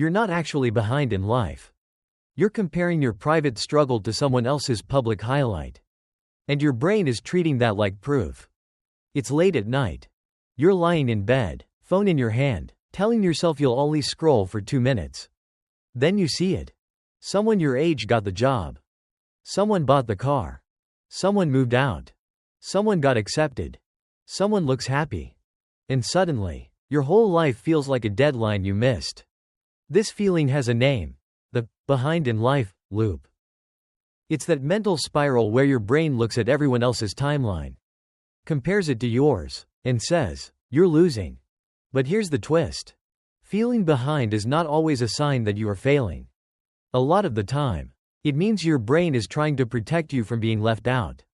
You're not actually behind in life. You're comparing your private struggle to someone else's public highlight. And your brain is treating that like proof. It's late at night. You're lying in bed, phone in your hand, telling yourself you'll only scroll for 2 minutes. Then you see it. Someone your age got the job. Someone bought the car. Someone moved out. Someone got accepted. Someone looks happy. And suddenly, your whole life feels like a deadline you missed. This feeling has a name: the behind in life loop. It's that mental spiral where your brain looks at everyone else's timeline, compares it to yours, and says, "You're losing." But here's the twist. Feeling behind is not always a sign that you are failing. A lot of the time, it means your brain is trying to protect you from being left out,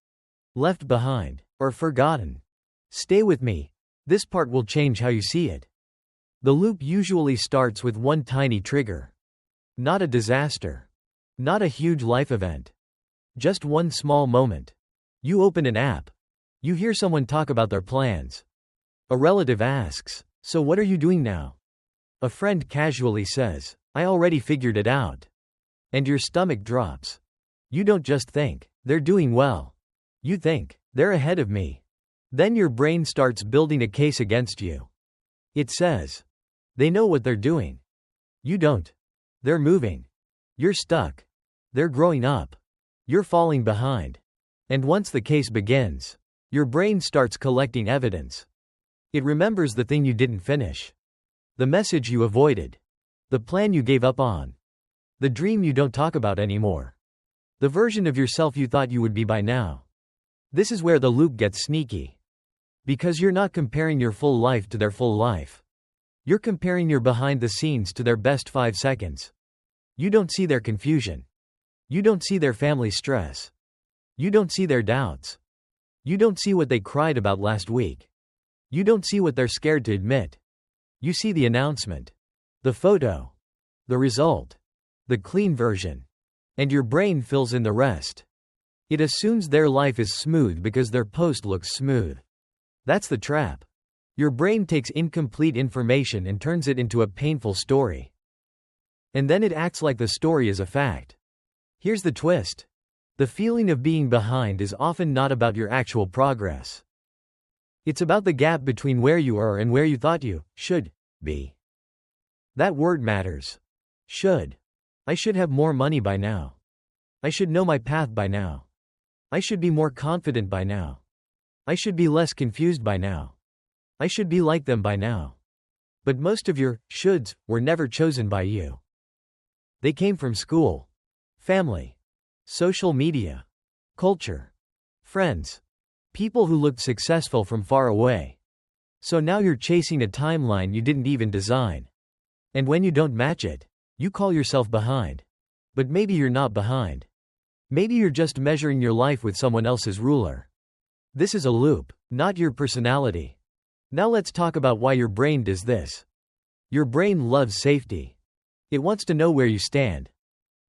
left behind, or forgotten. Stay with me. This part will change how you see it. The loop usually starts with one tiny trigger. Not a disaster. Not a huge life event. Just one small moment. You open an app. You hear someone talk about their plans. A relative asks, "So what are you doing now?" A friend casually says, "I already figured it out." And your stomach drops. You don't just think, "They're doing well." You think, "They're ahead of me." Then your brain starts building a case against you. It says, "They know what they're doing. You don't. They're moving. You're stuck. They're growing up. You're falling behind." And once the case begins, your brain starts collecting evidence. It remembers the thing you didn't finish, the message you avoided, the plan you gave up on, the dream you don't talk about anymore, the version of yourself you thought you would be by now. This is where the loop gets sneaky. Because you're not comparing your full life to their full life. You're comparing your behind the scenes to their best 5 seconds. You don't see their confusion. You don't see their family stress. You don't see their doubts. You don't see what they cried about last week. You don't see what they're scared to admit. You see the announcement, the photo, the result, the clean version. And your brain fills in the rest. It assumes their life is smooth because their post looks smooth. That's the trap. Your brain takes incomplete information and turns it into a painful story. And then it acts like the story is a fact. Here's the twist. The feeling of being behind is often not about your actual progress. It's about the gap between where you are and where you thought you should be. That word matters. Should. I should have more money by now. I should know my path by now. I should be more confident by now. I should be less confused by now. I should be like them by now. But most of your shoulds were never chosen by you. They came from school, family, social media, culture, friends, people who looked successful from far away. So now you're chasing a timeline you didn't even design. And when you don't match it, you call yourself behind. But maybe you're not behind. Maybe you're just measuring your life with someone else's ruler. This is a loop, not your personality. Now let's talk about why your brain does this. Your brain loves safety. It wants to know where you stand.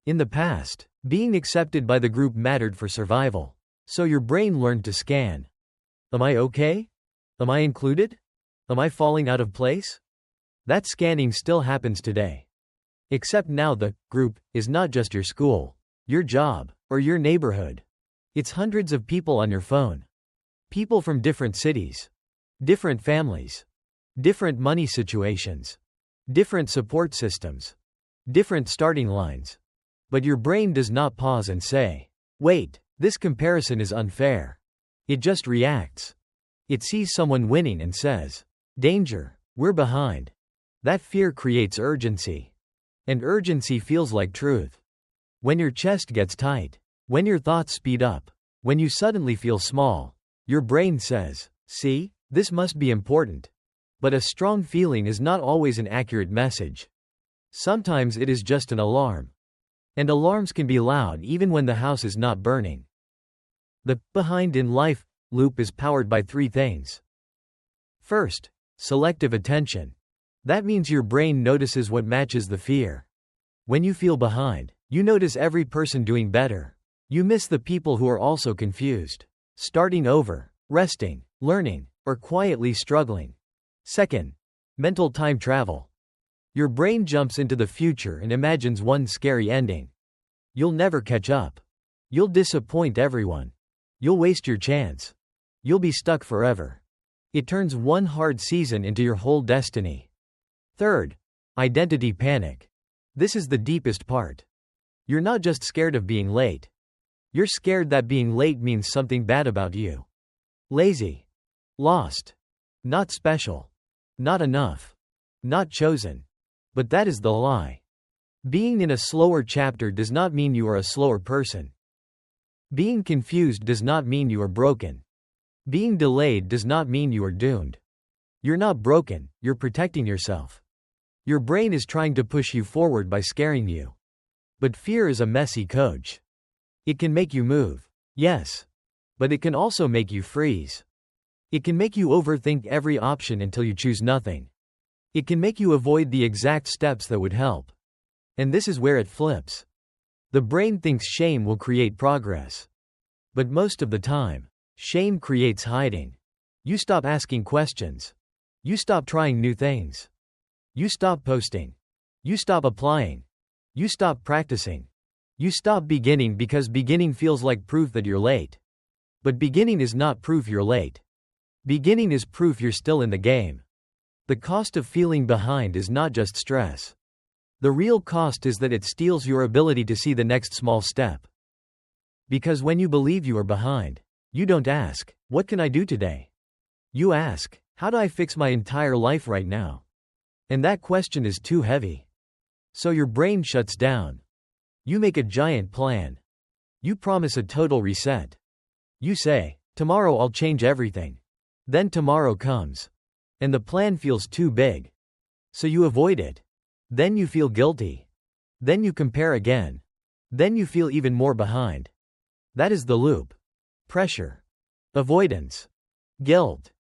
In the past, being accepted by the group mattered for survival. So your brain learned to scan. Am I okay? Am I included? Am I falling out of place? That scanning still happens today. Except now the group is not just your school, your job, or your neighborhood. It's hundreds of people on your phone. People from different cities, different families, different money situations, different support systems, different starting lines. But your brain does not pause and say, "Wait, this comparison is unfair." It just reacts. It sees someone winning and says, "Danger, we're behind." That fear creates urgency. And urgency feels like truth. When your chest gets tight, when your thoughts speed up, when you suddenly feel small, your brain says, "See, this must be important." But a strong feeling is not always an accurate message. Sometimes it is just an alarm. And alarms can be loud even when the house is not burning. The behind in life loop is powered by 3 things. First, selective attention. That means your brain notices what matches the fear. When you feel behind, you notice every person doing better. You miss the people who are also confused, starting over, resting, learning, or quietly struggling. Second, mental time travel. Your brain jumps into the future and imagines one scary ending. You'll never catch up. You'll disappoint everyone. You'll waste your chance. You'll be stuck forever. It turns one hard season into your whole destiny. Third, identity panic. This is the deepest part. You're not just scared of being late. You're scared that being late means something bad about you. Lazy. Lost. Not special. Not enough. Not chosen. But that is the lie. Being in a slower chapter does not mean you are a slower person. Being confused does not mean you are broken. Being delayed does not mean you are doomed. You're not broken, you're protecting yourself. Your brain is trying to push you forward by scaring you. But fear is a messy coach. It can make you move, yes. But it can also make you freeze. It can make you overthink every option until you choose nothing. It can make you avoid the exact steps that would help. And this is where it flips. The brain thinks shame will create progress. But most of the time, shame creates hiding. You stop asking questions. You stop trying new things. You stop posting. You stop applying. You stop practicing. You stop beginning because beginning feels like proof that you're late. But beginning is not proof you're late. Beginning is proof you're still in the game. The cost of feeling behind is not just stress. The real cost is that it steals your ability to see the next small step. Because when you believe you are behind, you don't ask, "What can I do today?" You ask, "How do I fix my entire life right now?" And that question is too heavy. So your brain shuts down. You make a giant plan. You promise a total reset. You say, "Tomorrow I'll change everything." Then tomorrow comes. And the plan feels too big. So you avoid it. Then you feel guilty. Then you compare again. Then you feel even more behind. That is the loop. Pressure. Avoidance. Guilt.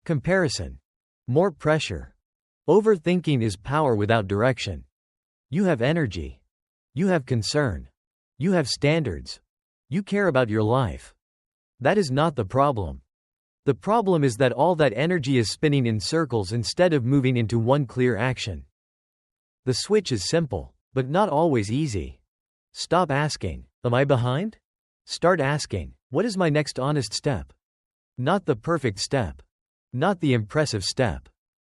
Comparison. More pressure. Overthinking is power without direction. You have energy. You have concern. You have standards. You care about your life. That is not the problem. The problem is that all that energy is spinning in circles instead of moving into one clear action. The switch is simple, but not always easy. Stop asking, "Am I behind?" Start asking, "What is my next honest step?" Not the perfect step. Not the impressive step.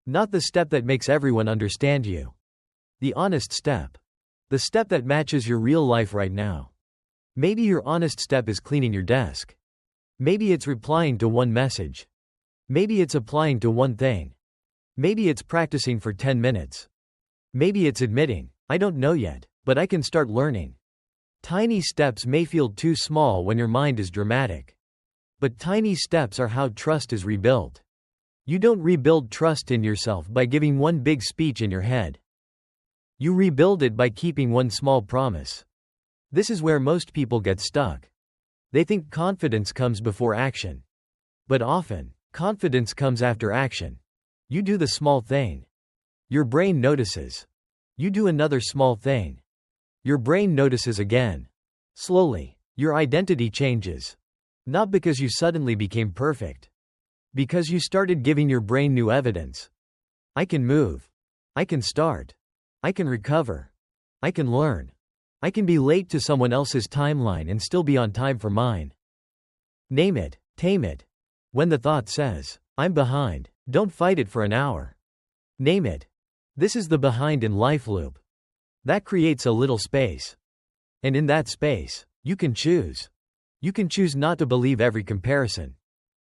Not the step that makes everyone understand you. The honest step. The step that matches your real life right now. Maybe your honest step is cleaning your desk. Maybe it's replying to one message. Maybe it's applying to one thing. Maybe it's practicing for 10 minutes. Maybe it's admitting, "I don't know yet, but I can start learning." Tiny steps may feel too small when your mind is dramatic. But tiny steps are how trust is rebuilt. You don't rebuild trust in yourself by giving one big speech in your head. You rebuild it by keeping one small promise. This is where most people get stuck. They think confidence comes before action. But often, confidence comes after action. You do the small thing. Your brain notices. You do another small thing. Your brain notices again. Slowly, your identity changes. Not because you suddenly became perfect. Because you started giving your brain new evidence. I can move. I can start. I can recover. I can learn. I can be late to someone else's timeline and still be on time for mine. Name it, tame it. When the thought says, "I'm behind," don't fight it for an hour. Name it. This is the behind in life loop. That creates a little space. And in that space, you can choose. You can choose not to believe every comparison.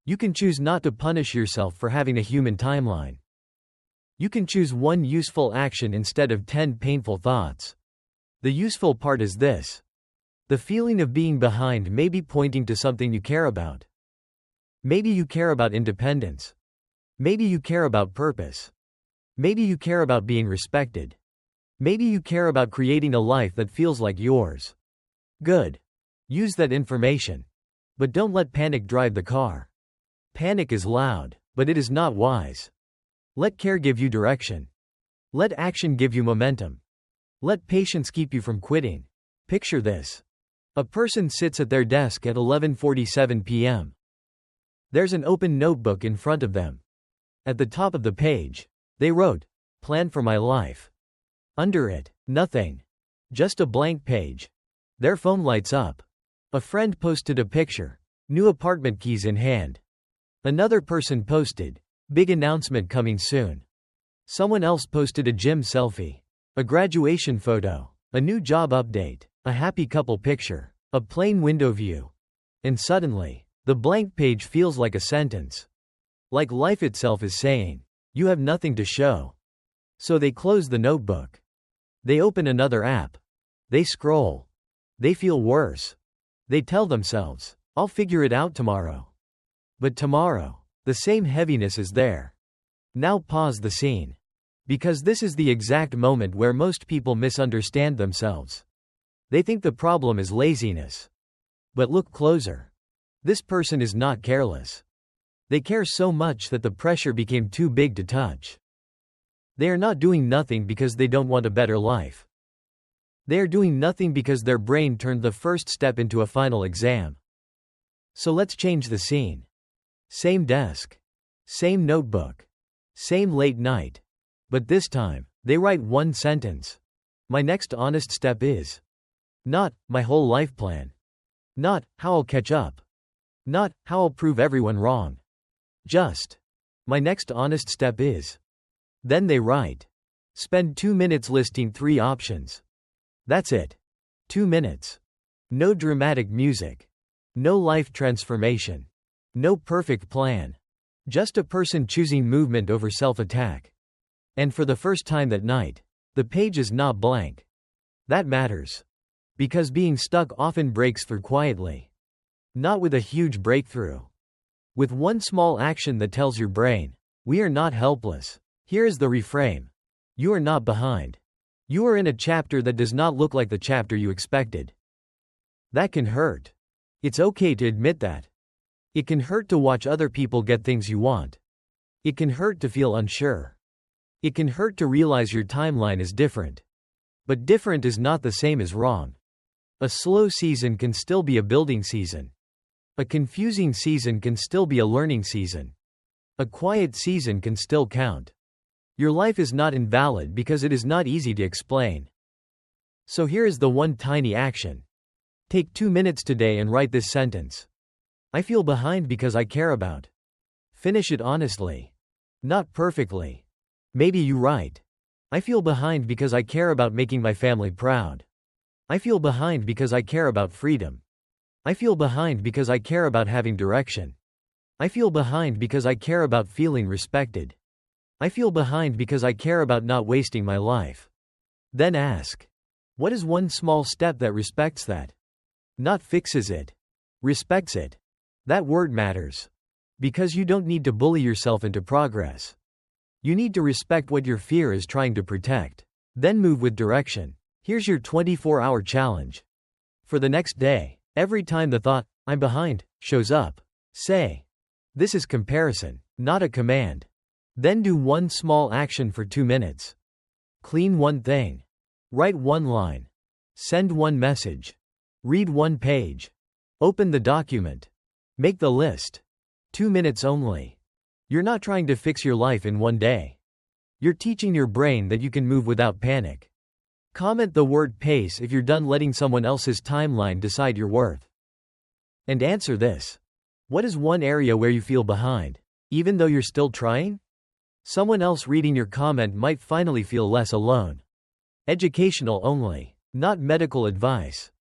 You can choose not to punish yourself for having a human timeline. You can choose one useful action instead of 10 painful thoughts. The useful part is this. The feeling of being behind may be pointing to something you care about. Maybe you care about independence. Maybe you care about purpose. Maybe you care about being respected. Maybe you care about creating a life that feels like yours. Good. Use that information. But don't let panic drive the car. Panic is loud, but it is not wise. Let care give you direction. Let action give you momentum. Let patience keep you from quitting. Picture this. A person sits at their desk at 11:47 p.m. There's an open notebook in front of them. At the top of the page, they wrote, "Plan for my life." Under it, nothing. Just a blank page. Their phone lights up. A friend posted a picture. New apartment keys in hand. Another person posted, big announcement coming soon. Someone else posted a gym selfie. A graduation photo. A new job update. A happy couple picture. A plain window view. And suddenly, the blank page feels like a sentence. Like life itself is saying, you have nothing to show. So they close the notebook. They open another app. They scroll. They feel worse. They tell themselves, I'll figure it out tomorrow. But tomorrow, the same heaviness is there. Now pause the scene. Because this is the exact moment where most people misunderstand themselves. They think the problem is laziness. But look closer. This person is not careless. They care so much that the pressure became too big to touch. They are not doing nothing because they don't want a better life. They are doing nothing because their brain turned the first step into a final exam. So let's change the scene. Same desk. Same notebook. Same late night. But this time, they write one sentence. My next honest step is. Not, my whole life plan. Not, how I'll catch up. Not, how I'll prove everyone wrong. Just. My next honest step is. Then they write. Spend 2 minutes listing 3 options. That's it. 2 minutes. No dramatic music. No life transformation. No perfect plan. Just a person choosing movement over self-attack. And for the first time that night, the page is not blank. That matters. Because being stuck often breaks through quietly. Not with a huge breakthrough. With one small action that tells your brain, we are not helpless. Here is the reframe. You are not behind. You are in a chapter that does not look like the chapter you expected. That can hurt. It's okay to admit that. It can hurt to watch other people get things you want. It can hurt to feel unsure. It can hurt to realize your timeline is different. But different is not the same as wrong. A slow season can still be a building season. A confusing season can still be a learning season. A quiet season can still count. Your life is not invalid because it is not easy to explain. So here is the one tiny action. Take 2 minutes today and write this sentence. I feel behind because I care about. Finish it honestly. Not perfectly. Maybe you write. I feel behind because I care about making my family proud. I feel behind because I care about freedom. I feel behind because I care about having direction. I feel behind because I care about feeling respected. I feel behind because I care about not wasting my life. Then ask. What is one small step that respects that? Not fixes it. Respects it. That word matters. Because you don't need to bully yourself into progress. You need to respect what your fear is trying to protect. Then move with direction. Here's your 24-hour challenge. For the next day, every time the thought, I'm behind, shows up, say, this is comparison, not a command. Then do one small action for 2 minutes. Clean one thing. Write one line. Send one message. Read one page. Open the document. Make the list. 2 minutes only. You're not trying to fix your life in one day. You're teaching your brain that you can move without panic. Comment the word pace if you're done letting someone else's timeline decide your worth. And answer this. What is one area where you feel behind, even though you're still trying? Someone else reading your comment might finally feel less alone. Educational only, not medical advice.